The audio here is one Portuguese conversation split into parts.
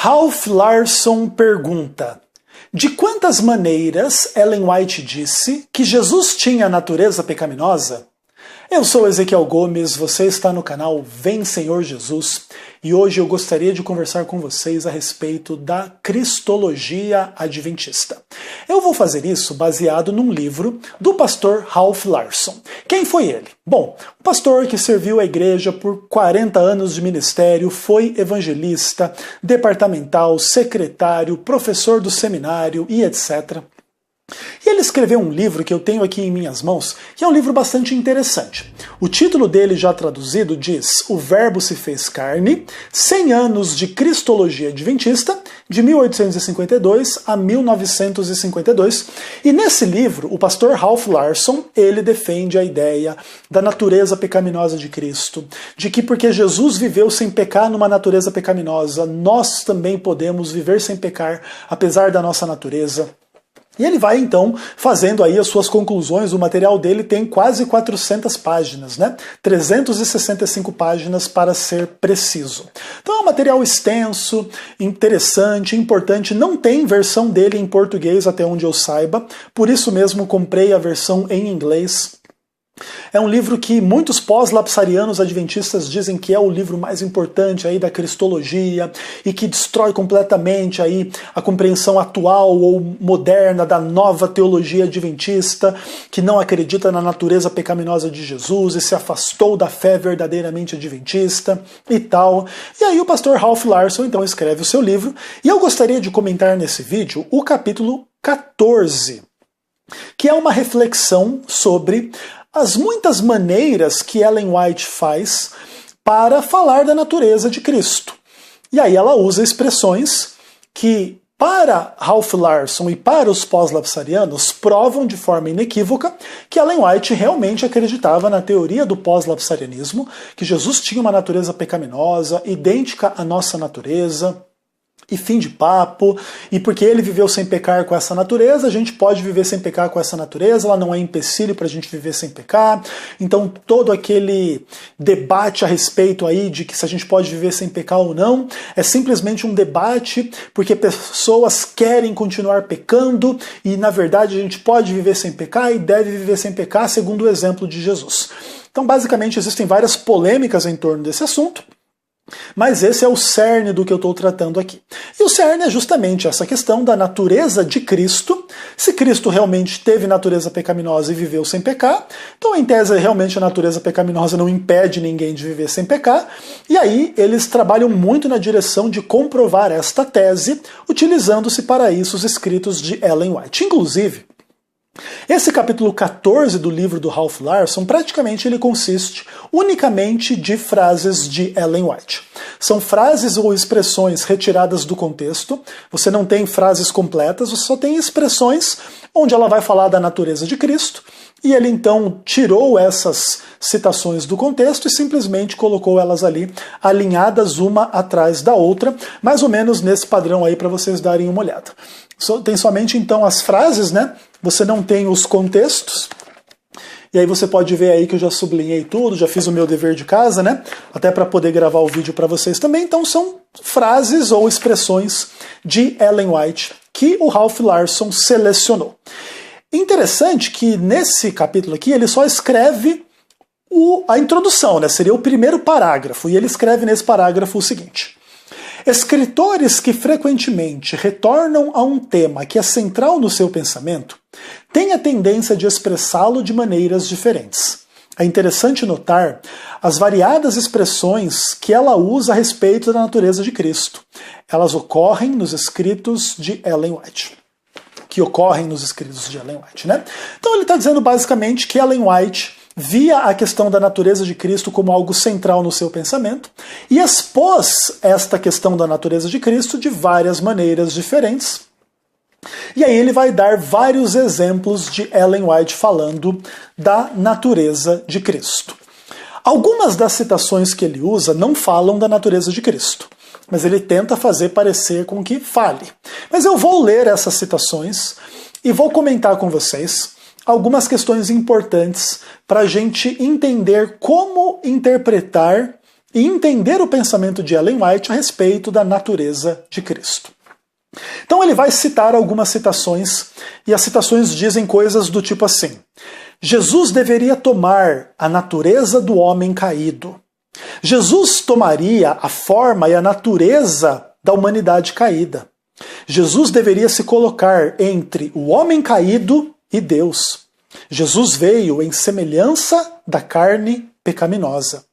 Ralph Larson pergunta: de quantas maneiras Ellen White disse que Jesus tinha natureza pecaminosa? Eu sou Ezequiel Gomes, você está no canal Vem Senhor Jesus e hoje eu gostaria de conversar com vocês a respeito da Cristologia Adventista. Eu vou fazer isso baseado num livro do pastor Ralph Larson. Quem foi ele? Bom, um pastor que serviu a igreja por 40 anos de ministério, foi evangelista, departamental, secretário, professor do seminário e etc. E ele escreveu um livro que eu tenho aqui em minhas mãos, que é um livro bastante interessante. O título dele, já traduzido, diz O Verbo se fez carne, 100 anos de Cristologia Adventista, de 1852 a 1952. E nesse livro, o pastor Ralph Larson, ele defende a ideia da natureza pecaminosa de Cristo, de que porque Jesus viveu sem pecar numa natureza pecaminosa, nós também podemos viver sem pecar, apesar da nossa natureza. E ele vai, então, fazendo aí as suas conclusões. O material dele tem quase 400 páginas, né? 365 páginas para ser preciso. Então é um material extenso, interessante, importante. Não tem versão dele em português, até onde eu saiba. Por isso mesmo comprei a versão em inglês. É um livro que muitos pós-lapsarianos adventistas dizem que é o livro mais importante aí da cristologia e que destrói completamente aí a compreensão atual ou moderna da nova teologia adventista, que não acredita na natureza pecaminosa de Jesus e se afastou da fé verdadeiramente adventista e tal. E aí o pastor Ralph Larson então escreve o seu livro e eu gostaria de comentar nesse vídeo o capítulo 14, que é uma reflexão sobre as muitas maneiras que Ellen White faz para falar da natureza de Cristo. E aí ela usa expressões que, para Ralph Larson e para os pós-lapsarianos, provam de forma inequívoca que Ellen White realmente acreditava na teoria do pós-lapsarianismo, que Jesus tinha uma natureza pecaminosa, idêntica à nossa natureza, e fim de papo, e porque ele viveu sem pecar com essa natureza, a gente pode viver sem pecar com essa natureza, ela não é empecilho para a gente viver sem pecar. Então todo aquele debate a respeito aí de que se a gente pode viver sem pecar ou não, é simplesmente um debate porque pessoas querem continuar pecando, e na verdade a gente pode viver sem pecar e deve viver sem pecar segundo o exemplo de Jesus. Então basicamente existem várias polêmicas em torno desse assunto, mas esse é o cerne do que eu estou tratando aqui. E o cerne é justamente essa questão da natureza de Cristo. Se Cristo realmente teve natureza pecaminosa e viveu sem pecar, então em tese realmente a natureza pecaminosa não impede ninguém de viver sem pecar. E aí eles trabalham muito na direção de comprovar esta tese, utilizando-se para isso os escritos de Ellen White. Inclusive, esse capítulo 14 do livro do Ralph Larson, praticamente ele consiste unicamente de frases de Ellen White. São frases ou expressões retiradas do contexto, você não tem frases completas, você só tem expressões onde ela vai falar da natureza de Cristo, e ele então tirou essas citações do contexto e simplesmente colocou elas ali alinhadas uma atrás da outra, mais ou menos nesse padrão aí para vocês darem uma olhada. Tem somente então as frases, né? Você não tem os contextos. E aí você pode ver aí que eu já sublinhei tudo, já fiz o meu dever de casa, né? Até para poder gravar o vídeo para vocês também. Então são frases ou expressões de Ellen White que o Ralph Larson selecionou. Interessante que nesse capítulo aqui ele só escreve a introdução, né? Seria o primeiro parágrafo. E ele escreve nesse parágrafo o seguinte: escritores que frequentemente retornam a um tema que é central no seu pensamento têm a tendência de expressá-lo de maneiras diferentes. É interessante notar as variadas expressões que ela usa a respeito da natureza de Cristo. Elas ocorrem nos escritos de Ellen White. Né? Então ele está dizendo basicamente que Ellen White via a questão da natureza de Cristo como algo central no seu pensamento e expôs esta questão da natureza de Cristo de várias maneiras diferentes. E aí ele vai dar vários exemplos de Ellen White falando da natureza de Cristo. Algumas das citações que ele usa não falam da natureza de Cristo, mas ele tenta fazer parecer com que fale. Mas eu vou ler essas citações e vou comentar com vocês algumas questões importantes para a gente entender como interpretar e entender o pensamento de Ellen White a respeito da natureza de Cristo. Então ele vai citar algumas citações, e as citações dizem coisas do tipo assim: Jesus deveria tomar a natureza do homem caído. Jesus tomaria a forma e a natureza da humanidade caída. Jesus deveria se colocar entre o homem caído e Deus. Jesus veio em semelhança da carne pecaminosa.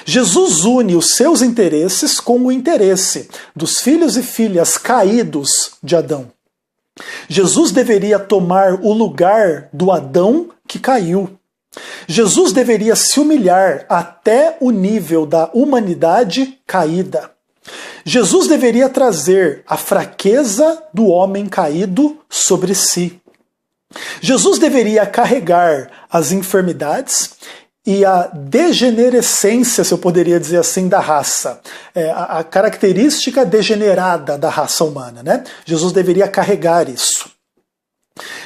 Jesus une os seus interesses com o interesse dos filhos e filhas caídos de Adão. Jesus deveria tomar o lugar do Adão que caiu. Jesus deveria se humilhar até o nível da humanidade caída. Jesus deveria trazer a fraqueza do homem caído sobre si. Jesus deveria carregar as enfermidades e a degenerescência, se eu poderia dizer assim, da raça. A característica degenerada da raça humana, né? Jesus deveria carregar isso.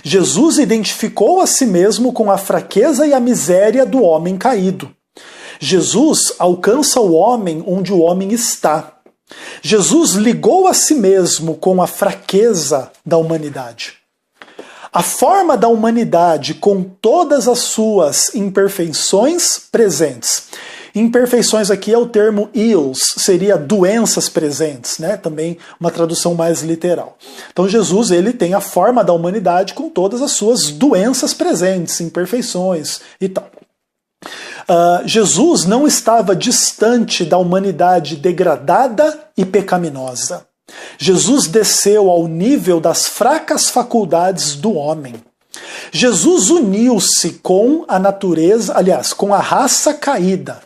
Jesus identificou a si mesmo com a fraqueza e a miséria do homem caído. Jesus alcança o homem onde o homem está. Jesus ligou a si mesmo com a fraqueza da humanidade. A forma da humanidade com todas as suas imperfeições presentes. Imperfeições aqui é o termo ills, seria doenças presentes, né? Também uma tradução mais literal. Então Jesus ele tem a forma da humanidade com todas as suas doenças presentes, imperfeições e tal. Jesus não estava distante da humanidade degradada e pecaminosa. Jesus desceu ao nível das fracas faculdades do homem. Jesus uniu-se com a natureza, aliás, com a raça caída.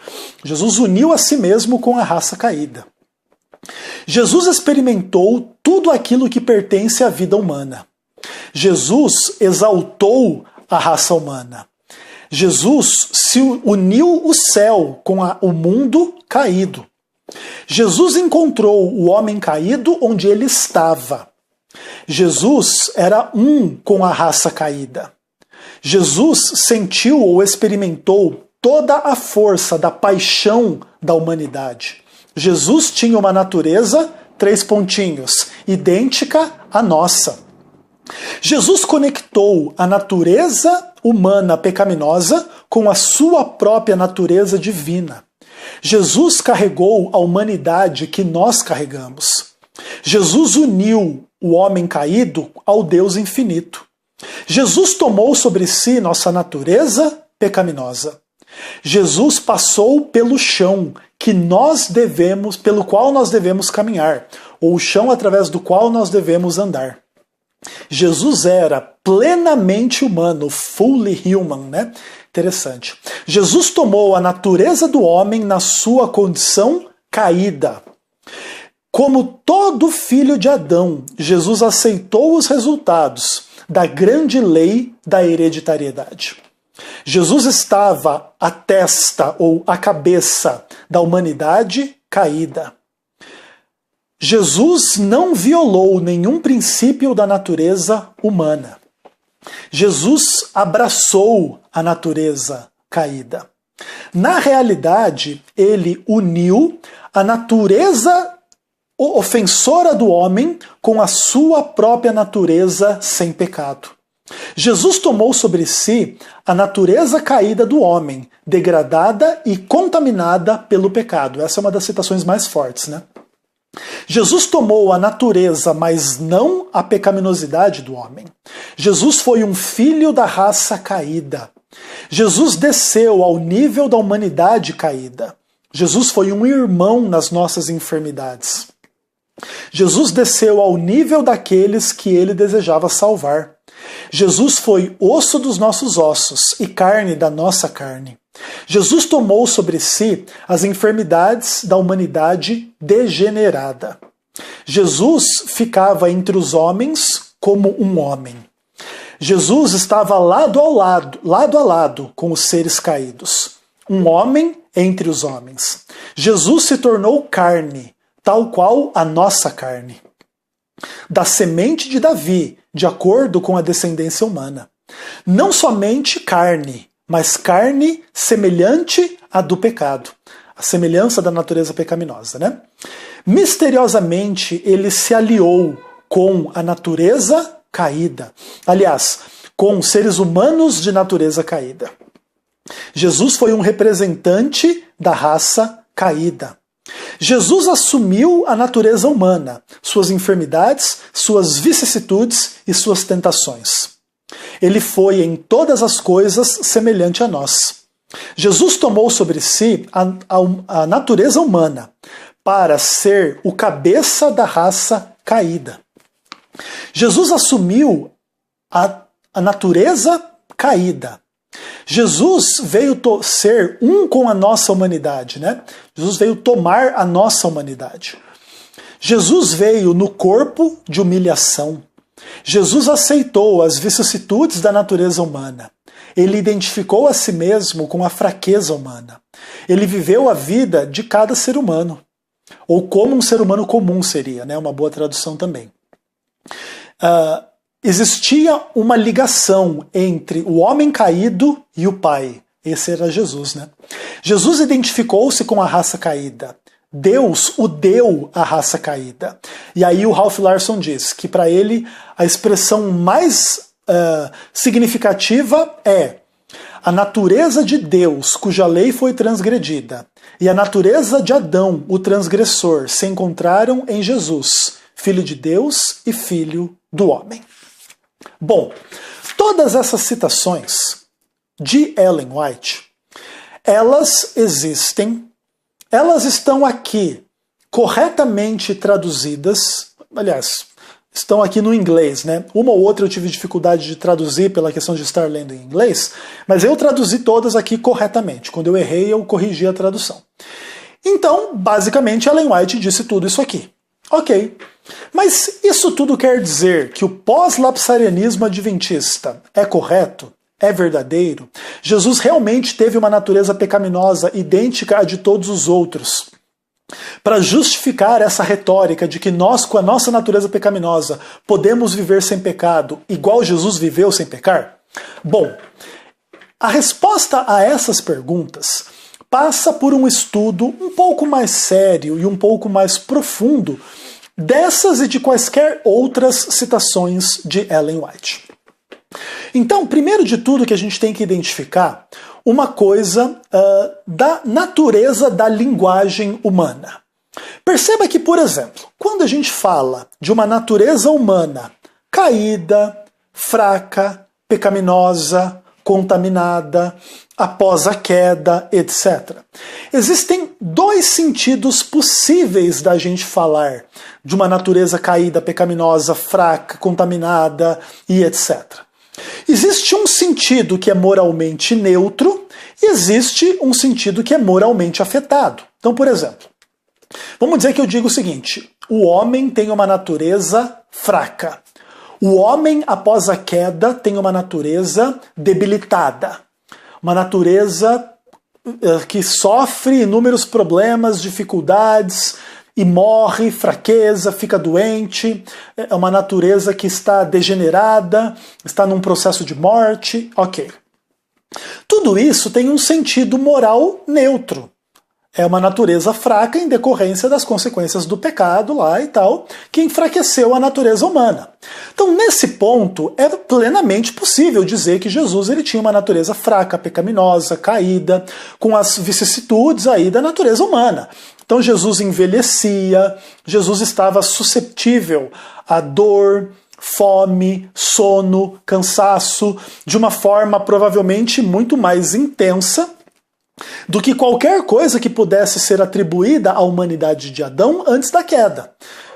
Jesus uniu a si mesmo com a raça caída. Jesus experimentou tudo aquilo que pertence à vida humana. Jesus exaltou a raça humana. Jesus se uniu o céu com o mundo caído. Jesus encontrou o homem caído onde ele estava. Jesus era um com a raça caída. Jesus sentiu ou experimentou toda a força da paixão da humanidade. Jesus tinha uma natureza, 3 pontinhos, idêntica à nossa. Jesus conectou a natureza humana pecaminosa com a sua própria natureza divina. Jesus carregou a humanidade que nós carregamos. Jesus uniu o homem caído ao Deus infinito. Jesus tomou sobre si nossa natureza pecaminosa. Jesus passou pelo chão que nós devemos, pelo qual nós devemos caminhar, ou o chão através do qual nós devemos andar. Jesus era plenamente humano, fully human, né? Interessante. Jesus tomou a natureza do homem na sua condição caída. Como todo filho de Adão, Jesus aceitou os resultados da grande lei da hereditariedade. Jesus estava à testa ou à cabeça da humanidade caída. Jesus não violou nenhum princípio da natureza humana. Jesus abraçou a natureza caída. Na realidade, ele uniu a natureza ofensora do homem com a sua própria natureza sem pecado. Jesus tomou sobre si a natureza caída do homem, degradada e contaminada pelo pecado. Essa é uma das citações mais fortes, né? Jesus tomou a natureza, mas não a pecaminosidade do homem. Jesus foi um filho da raça caída. Jesus desceu ao nível da humanidade caída. Jesus foi um irmão nas nossas enfermidades. Jesus desceu ao nível daqueles que ele desejava salvar. Jesus foi osso dos nossos ossos e carne da nossa carne. Jesus tomou sobre si as enfermidades da humanidade degenerada. Jesus ficava entre os homens como um homem. Jesus estava lado a lado com os seres caídos. Um homem entre os homens. Jesus se tornou carne, tal qual a nossa carne. Da semente de Davi, de acordo com a descendência humana. Não somente carne, mas carne semelhante à do pecado. a semelhança da natureza pecaminosa, né? Misteriosamente, ele se aliou com a natureza caída. Aliás, com seres humanos de natureza caída. Jesus foi um representante da raça caída. Jesus assumiu a natureza humana, suas enfermidades, suas vicissitudes e suas tentações. Ele foi em todas as coisas semelhante a nós. Jesus tomou sobre si a natureza humana para ser o cabeça da raça caída. Jesus assumiu a natureza caída. Jesus veio ser um com a nossa humanidade, né? Jesus veio tomar a nossa humanidade. Jesus veio no corpo de humilhação. Jesus aceitou as vicissitudes da natureza humana. Ele identificou a si mesmo com a fraqueza humana. Ele viveu a vida de cada ser humano. Ou como um ser humano comum seria, né? Uma boa tradução também. Existia uma ligação entre o homem caído e o Pai. Esse era Jesus, né? Jesus identificou-se com a raça caída. Deus o deu à raça caída. E aí o Ralph Larson diz que para ele a expressão mais significativa é a natureza de Deus, cuja lei foi transgredida, e a natureza de Adão, o transgressor, se encontraram em Jesus, Filho de Deus e Filho do homem. Bom, todas essas citações de Ellen White, elas existem, elas estão aqui corretamente traduzidas, aliás, estão aqui no inglês, né? Uma ou outra eu tive dificuldade de traduzir pela questão de estar lendo em inglês, mas eu traduzi todas aqui corretamente. Quando eu errei, eu corrigi a tradução. Então, basicamente, Ellen White disse tudo isso aqui. Ok. Mas isso tudo quer dizer que o pós-lapsarianismo adventista é correto? É verdadeiro? Jesus realmente teve uma natureza pecaminosa idêntica à de todos os outros? Para justificar essa retórica de que nós, com a nossa natureza pecaminosa, podemos viver sem pecado, igual Jesus viveu sem pecar? Bom, a resposta a essas perguntas passa por um estudo um pouco mais sério e um pouco mais profundo dessas e de quaisquer outras citações de Ellen White. Então, primeiro de tudo que a gente tem que identificar uma coisa da natureza da linguagem humana. Perceba que, por exemplo, quando a gente fala de uma natureza humana caída, fraca, pecaminosa, contaminada, após a queda, etc. Existem dois sentidos possíveis da gente falar de uma natureza caída, pecaminosa, fraca, contaminada e etc. Existe um sentido que é moralmente neutro e existe um sentido que é moralmente afetado. Então, por exemplo, vamos dizer que eu digo o seguinte: o homem tem uma natureza fraca. O homem, após a queda, tem uma natureza debilitada. Uma natureza que sofre inúmeros problemas, dificuldades, e morre, fraqueza, fica doente. É uma natureza que está degenerada, está num processo de morte. Ok. Tudo isso tem um sentido moral neutro. É uma natureza fraca em decorrência das consequências do pecado lá e tal, que enfraqueceu a natureza humana. Então, nesse ponto, é plenamente possível dizer que Jesus ele tinha uma natureza fraca, pecaminosa, caída, com as vicissitudes aí da natureza humana. Então, Jesus envelhecia, Jesus estava susceptível à dor, fome, sono, cansaço, de uma forma provavelmente muito mais intensa do que qualquer coisa que pudesse ser atribuída à humanidade de Adão antes da queda.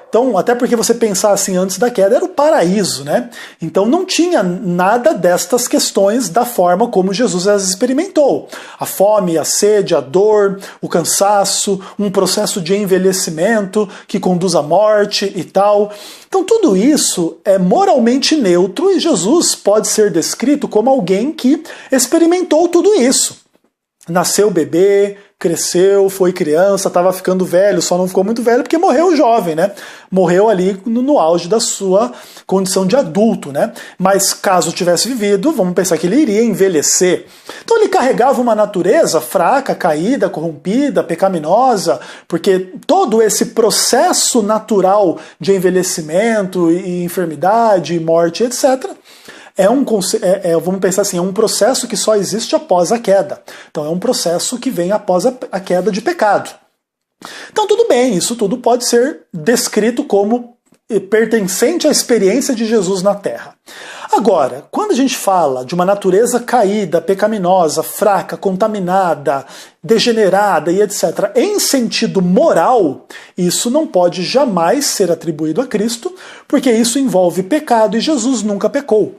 Então, até porque você pensar assim, antes da queda era o paraíso, né? Então não tinha nada destas questões da forma como Jesus as experimentou. A fome, a sede, a dor, o cansaço, um processo de envelhecimento que conduz à morte e tal. Então tudo isso é moralmente neutro e Jesus pode ser descrito como alguém que experimentou tudo isso. nasceu bebê, cresceu, foi criança, estava ficando velho, só não ficou muito velho porque morreu jovem, né? Morreu ali no auge da sua condição de adulto, né? Mas caso tivesse vivido, vamos pensar que ele iria envelhecer. Então ele carregava uma natureza fraca, caída, corrompida, pecaminosa, porque todo esse processo natural de envelhecimento e enfermidade, morte, etc., vamos pensar assim, é um processo que só existe após a queda. Então é um processo que vem após a queda de pecado. Então tudo bem, isso tudo pode ser descrito como pertencente à experiência de Jesus na Terra. Agora, quando a gente fala de uma natureza caída, pecaminosa, fraca, contaminada, degenerada e etc., em sentido moral, isso não pode jamais ser atribuído a Cristo, porque isso envolve pecado e Jesus nunca pecou.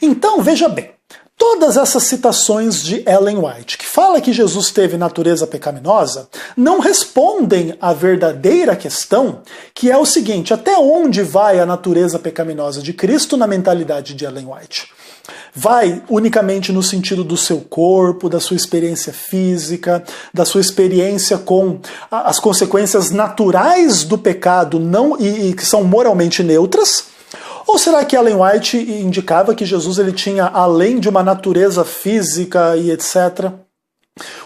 Então, veja bem, todas essas citações de Ellen White, que fala que Jesus teve natureza pecaminosa, não respondem à verdadeira questão, que é o seguinte: até onde vai a natureza pecaminosa de Cristo na mentalidade de Ellen White? Vai unicamente no sentido do seu corpo, da sua experiência física, da sua experiência com as consequências naturais do pecado e que são moralmente neutras? Ou será que Ellen White indicava que Jesus ele tinha, além de uma natureza física e etc.,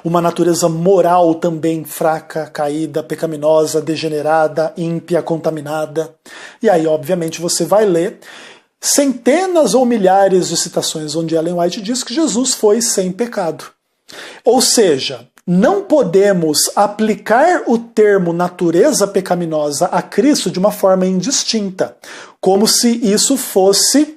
uma natureza moral também fraca, caída, pecaminosa, degenerada, ímpia, contaminada? E aí, obviamente, você vai ler centenas ou milhares de citações onde Ellen White diz que Jesus foi sem pecado. Ou seja, não podemos aplicar o termo natureza pecaminosa a Cristo de uma forma indistinta, como se isso fosse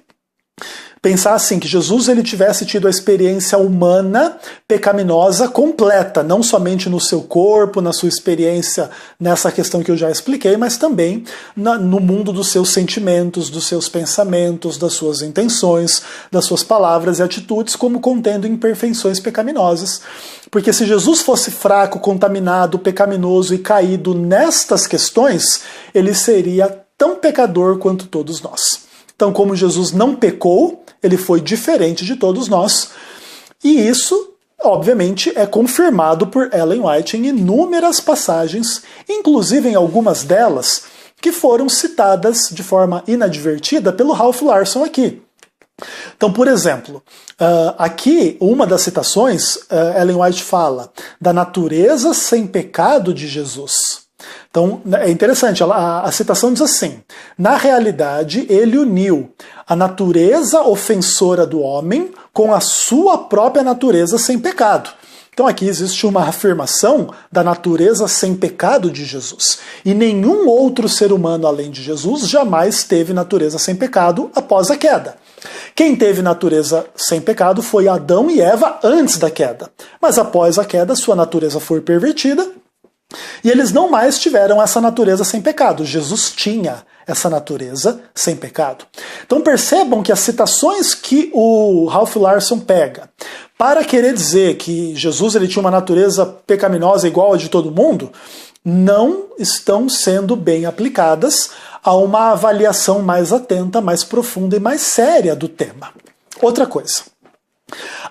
pensar assim, que Jesus ele tivesse tido a experiência humana pecaminosa completa, não somente no seu corpo, na sua experiência nessa questão que eu já expliquei, mas também no mundo dos seus sentimentos, dos seus pensamentos, das suas intenções, das suas palavras e atitudes, como contendo imperfeições pecaminosas. Porque se Jesus fosse fraco, contaminado, pecaminoso e caído nestas questões, ele seria tão pecador quanto todos nós. Então, como Jesus não pecou, ele foi diferente de todos nós. E isso, obviamente, é confirmado por Ellen White em inúmeras passagens, inclusive em algumas delas que foram citadas de forma inadvertida pelo Ralph Larson aqui. Então, por exemplo, aqui, uma das citações, Ellen White fala da natureza sem pecado de Jesus. Então, é interessante, a citação diz assim: na realidade, ele uniu a natureza ofensora do homem com a sua própria natureza sem pecado. Então aqui existe uma afirmação da natureza sem pecado de Jesus. E nenhum outro ser humano além de Jesus jamais teve natureza sem pecado após a queda. Quem teve natureza sem pecado foi Adão e Eva antes da queda. Mas após a queda, sua natureza foi pervertida e eles não mais tiveram essa natureza sem pecado. Jesus tinha essa natureza sem pecado. Então percebam que as citações que o Ralph Larson pega para querer dizer que Jesus ele tinha uma natureza pecaminosa igual a de todo mundo, não estão sendo bem aplicadas a uma avaliação mais atenta, mais profunda e mais séria do tema. Outra coisa.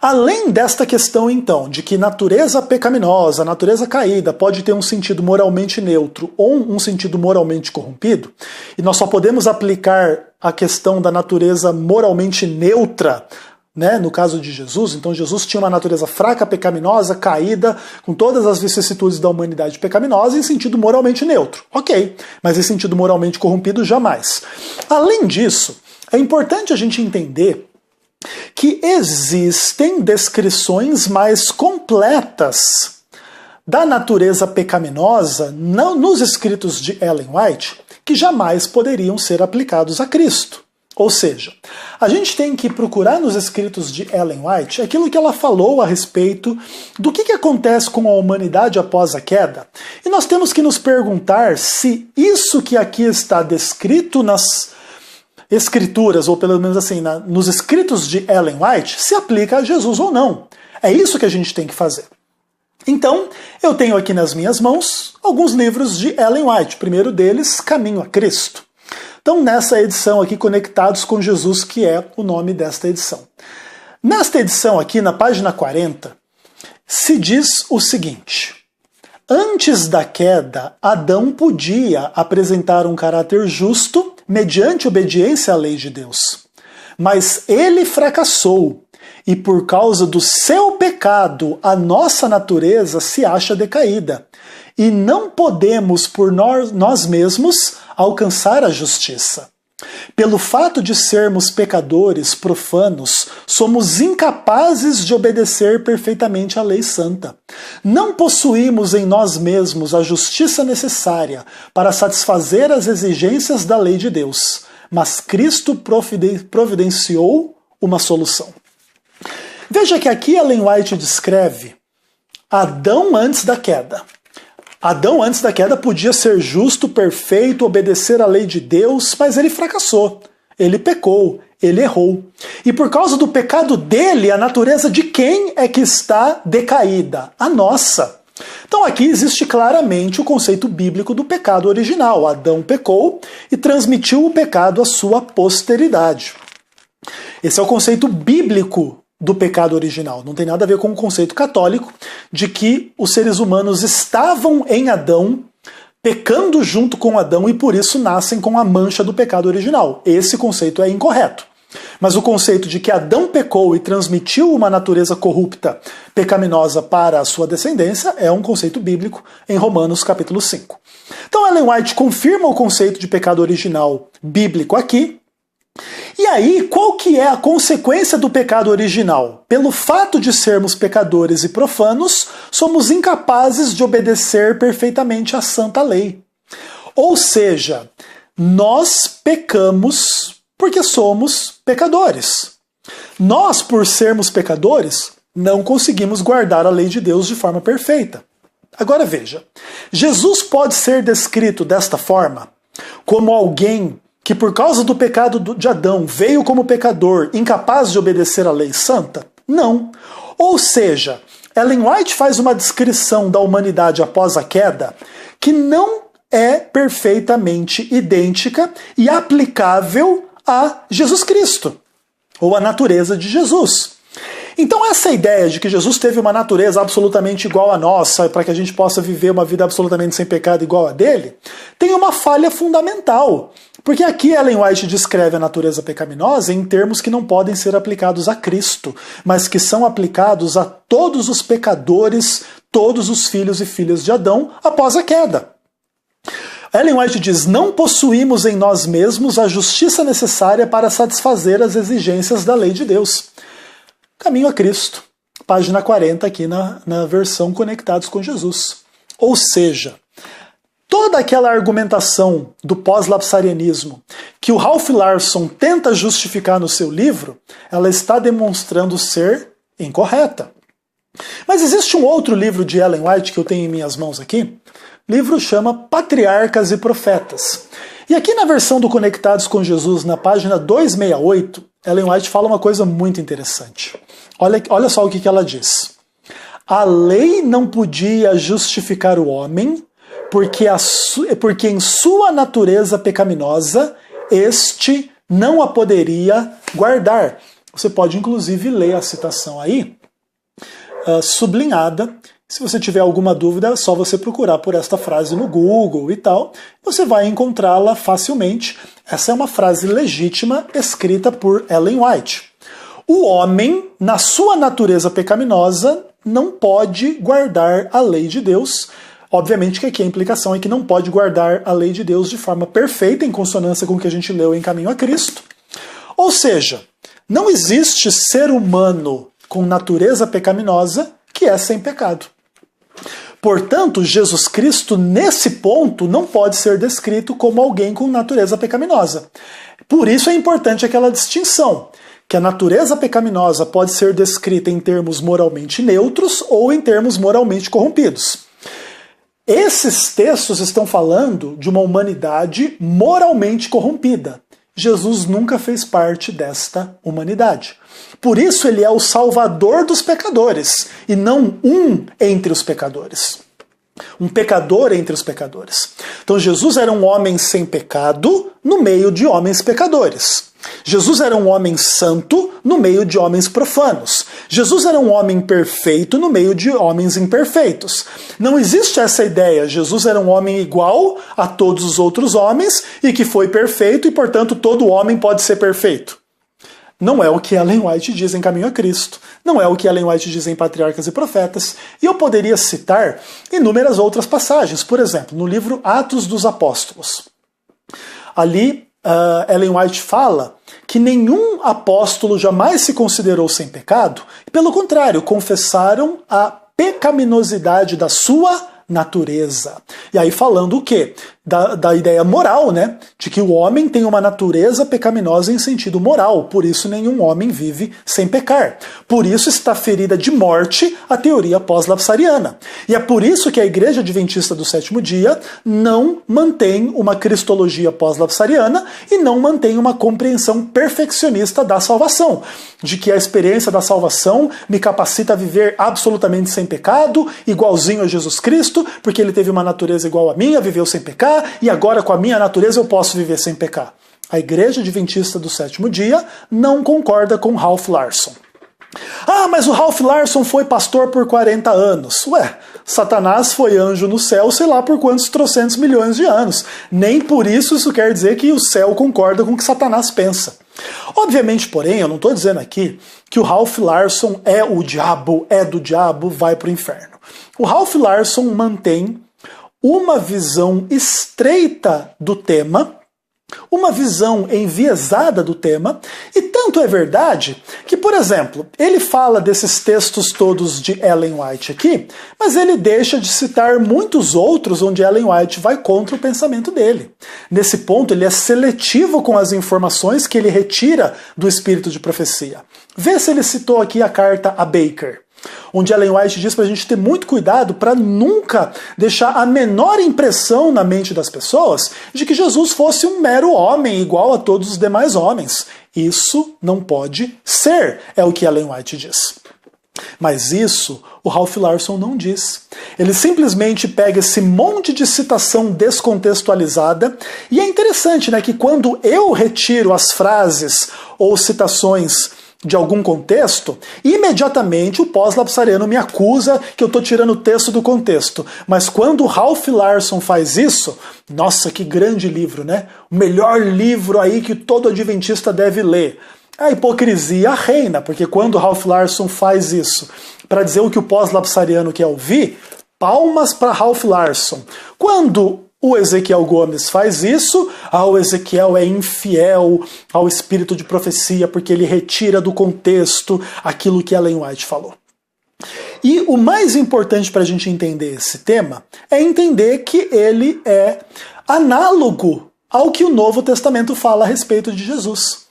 Além desta questão, então, de que natureza pecaminosa, natureza caída, pode ter um sentido moralmente neutro ou um sentido moralmente corrompido, e nós só podemos aplicar a questão da natureza moralmente neutra, né, no caso de Jesus, então Jesus tinha uma natureza fraca, pecaminosa, caída, com todas as vicissitudes da humanidade pecaminosa, em sentido moralmente neutro. Ok, mas em sentido moralmente corrompido, jamais. Além disso, é importante a gente entender que existem descrições mais completas da natureza pecaminosa nos escritos de Ellen White que jamais poderiam ser aplicados a Cristo. Ou seja, a gente tem que procurar nos escritos de Ellen White aquilo que ela falou a respeito do que acontece com a humanidade após a queda. E nós temos que nos perguntar se isso que aqui está descrito nas escrituras, ou pelo menos assim, nos escritos de Ellen White, se aplica a Jesus ou não. É isso que a gente tem que fazer. Então, eu tenho aqui nas minhas mãos alguns livros de Ellen White. O primeiro deles, Caminho a Cristo. Então, nessa edição aqui, Conectados com Jesus, que é o nome desta edição. Nesta edição aqui, na página 40, se diz o seguinte: antes da queda, Adão podia apresentar um caráter justo mediante obediência à lei de Deus. Mas ele fracassou, e por causa do seu pecado, a nossa natureza se acha decaída, e não podemos por nós mesmos alcançar a justiça. Pelo fato de sermos pecadores profanos, somos incapazes de obedecer perfeitamente à lei santa. Não possuímos em nós mesmos a justiça necessária para satisfazer as exigências da lei de Deus, mas Cristo providenciou uma solução. Veja que aqui Ellen White descreve Adão antes da queda. Adão, antes da queda, podia ser justo, perfeito, obedecer à lei de Deus, mas ele fracassou, ele pecou, ele errou. E por causa do pecado dele, a natureza de quem é que está decaída? A nossa. Então aqui existe claramente o conceito bíblico do pecado original. Adão pecou e transmitiu o pecado à sua posteridade. Esse é o conceito bíblico do pecado original. Não tem nada a ver com o conceito católico de que os seres humanos estavam em Adão, pecando junto com Adão e por isso nascem com a mancha do pecado original. Esse conceito é incorreto. Mas o conceito de que Adão pecou e transmitiu uma natureza corrupta, pecaminosa para a sua descendência é um conceito bíblico em Romanos capítulo 5. Então Ellen White confirma o conceito de pecado original bíblico aqui. E aí, qual que é a consequência do pecado original? Pelo fato de sermos pecadores e profanos, somos incapazes de obedecer perfeitamente à santa lei. Ou seja, nós pecamos porque somos pecadores. Nós, por sermos pecadores, não conseguimos guardar a lei de Deus de forma perfeita. Agora veja, Jesus pode ser descrito desta forma, como alguém que por causa do pecado de Adão veio como pecador, incapaz de obedecer à lei santa? Não. Ou seja, Ellen White faz uma descrição da humanidade após a queda que não é perfeitamente idêntica e aplicável a Jesus Cristo, ou a natureza de Jesus. Então essa ideia de que Jesus teve uma natureza absolutamente igual à nossa, para que a gente possa viver uma vida absolutamente sem pecado igual a dele, tem uma falha fundamental. Porque aqui Ellen White descreve a natureza pecaminosa em termos que não podem ser aplicados a Cristo, mas que são aplicados a todos os pecadores, todos os filhos e filhas de Adão após a queda. Ellen White diz: não possuímos em nós mesmos a justiça necessária para satisfazer as exigências da lei de Deus. Caminho a Cristo, página 40 aqui na versão Conectados com Jesus. Ou seja, toda aquela argumentação do pós-lapsarianismo que o Ralph Larson tenta justificar no seu livro, ela está demonstrando ser incorreta. Mas existe um outro livro de Ellen White que eu tenho em minhas mãos aqui. O livro chama Patriarcas e Profetas. E aqui na versão do Conectados com Jesus, na página 268, Ellen White fala uma coisa muito interessante. Olha só o que ela diz. A lei não podia justificar o homem, porque em sua natureza pecaminosa, este não a poderia guardar. Você pode inclusive ler a citação aí, sublinhada. Se você tiver alguma dúvida, é só você procurar por esta frase no Google e tal. Você vai encontrá-la facilmente. Essa é uma frase legítima escrita por Ellen White. O homem, na sua natureza pecaminosa, não pode guardar a lei de Deus. Obviamente que aqui a implicação é que não pode guardar a lei de Deus de forma perfeita, em consonância com o que a gente leu em Caminho a Cristo. Ou seja, não existe ser humano com natureza pecaminosa que é sem pecado. Portanto, Jesus Cristo, nesse ponto, não pode ser descrito como alguém com natureza pecaminosa. Por isso é importante aquela distinção, que a natureza pecaminosa pode ser descrita em termos moralmente neutros ou em termos moralmente corrompidos. Esses textos estão falando de uma humanidade moralmente corrompida. Jesus nunca fez parte desta humanidade. Por isso ele é o salvador dos pecadores, e não um entre os pecadores. Um pecador entre os pecadores. Então Jesus era um homem sem pecado no meio de homens pecadores. Jesus era um homem santo no meio de homens profanos. Jesus era um homem perfeito no meio de homens imperfeitos. Não existe essa ideia, Jesus era um homem igual a todos os outros homens e que foi perfeito e, portanto, todo homem pode ser perfeito. Não é o que Ellen White diz em Caminho a Cristo. Não é o que Ellen White diz em Patriarcas e Profetas. E eu poderia citar inúmeras outras passagens. Por exemplo, no livro Atos dos Apóstolos. Ali, Ellen White fala que nenhum apóstolo jamais se considerou sem pecado. Pelo contrário, confessaram a pecaminosidade da sua natureza. E aí falando o quê? Da ideia moral, né? De que o homem tem uma natureza pecaminosa em sentido moral, por isso nenhum homem vive sem pecar. Por isso está ferida de morte a teoria pós-lapsariana. E é por isso que a Igreja Adventista do Sétimo Dia não mantém uma cristologia pós-lapsariana e não mantém uma compreensão perfeccionista da salvação, de que a experiência da salvação me capacita a viver absolutamente sem pecado, igualzinho a Jesus Cristo, porque ele teve uma natureza igual a minha, viveu sem pecar, e agora com a minha natureza eu posso viver sem pecar. A Igreja Adventista do Sétimo Dia não concorda com Ralph Larson. Ah, mas o Ralph Larson foi pastor por 40 anos. Ué, Satanás foi anjo no céu, sei lá por quantos trocentos milhões de anos. Nem por isso quer dizer que o céu concorda com o que Satanás pensa. Obviamente, porém, eu não estou dizendo aqui que o Ralph Larson é o diabo, é do diabo, vai para o inferno. O Ralph Larson mantém uma visão estreita do tema, uma visão enviesada do tema, e tanto é verdade que, por exemplo, ele fala desses textos todos de Ellen White aqui, mas ele deixa de citar muitos outros onde Ellen White vai contra o pensamento dele. Nesse ponto, ele é seletivo com as informações que ele retira do espírito de profecia. Vê se ele citou aqui a carta a Baker, onde Ellen White diz para a gente ter muito cuidado para nunca deixar a menor impressão na mente das pessoas de que Jesus fosse um mero homem igual a todos os demais homens. Isso não pode ser, é o que Ellen White diz. Mas isso o Ralph Larson não diz. Ele simplesmente pega esse monte de citação descontextualizada, e é interessante, né, que quando eu retiro as frases ou citações de algum contexto, imediatamente o pós-lapsariano me acusa que eu estou tirando o texto do contexto. Mas quando o Ralph Larson faz isso, nossa, que grande livro, né? O melhor livro aí que todo adventista deve ler. A hipocrisia reina, porque quando o Ralph Larson faz isso para dizer o que o pós-lapsariano quer ouvir, palmas para Ralph Larson. Quando o Ezequiel Gomes faz isso, o Ezequiel é infiel ao espírito de profecia porque ele retira do contexto aquilo que Ellen White falou. E o mais importante para a gente entender esse tema é entender que ele é análogo ao que o Novo Testamento fala a respeito de Jesus.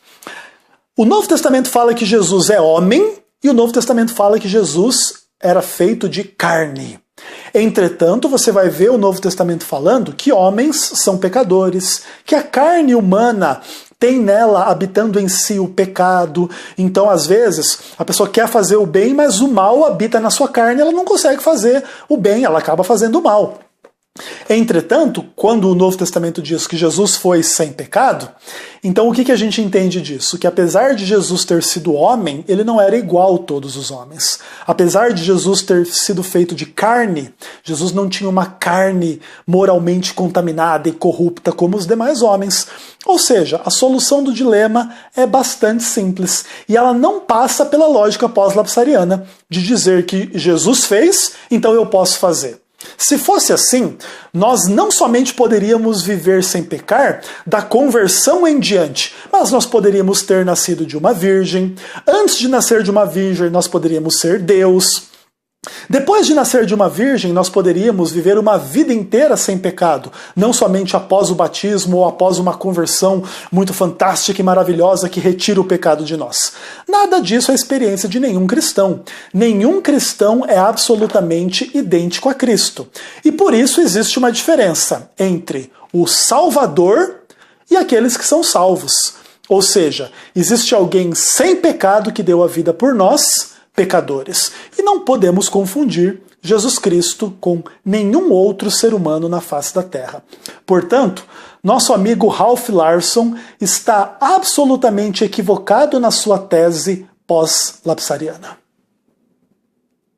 O Novo Testamento fala que Jesus é homem e o Novo Testamento fala que Jesus era feito de carne. Entretanto, você vai ver o Novo Testamento falando que homens são pecadores, que a carne humana tem nela, habitando em si, o pecado. Então, às vezes, a pessoa quer fazer o bem, mas o mal habita na sua carne, ela não consegue fazer o bem, ela acaba fazendo o mal. Entretanto, quando o Novo Testamento diz que Jesus foi sem pecado, então o que a gente entende disso? Que apesar de Jesus ter sido homem, ele não era igual a todos os homens. Apesar de Jesus ter sido feito de carne, Jesus não tinha uma carne moralmente contaminada e corrupta como os demais homens. Ou seja, a solução do dilema é bastante simples e ela não passa pela lógica pós-lapsariana de dizer que Jesus fez, então eu posso fazer. Se fosse assim, nós não somente poderíamos viver sem pecar da conversão em diante, mas nós poderíamos ter nascido de uma virgem. Antes de nascer de uma virgem, nós poderíamos ser Deus. Depois de nascer de uma virgem, nós poderíamos viver uma vida inteira sem pecado, não somente após o batismo ou após uma conversão muito fantástica e maravilhosa que retira o pecado de nós. Nada disso é a experiência de nenhum cristão. Nenhum cristão é absolutamente idêntico a Cristo. E por isso existe uma diferença entre o Salvador e aqueles que são salvos. Ou seja, existe alguém sem pecado que deu a vida por nós, pecadores. E não podemos confundir Jesus Cristo com nenhum outro ser humano na face da Terra. Portanto, nosso amigo Ralph Larson está absolutamente equivocado na sua tese pós-lapsariana.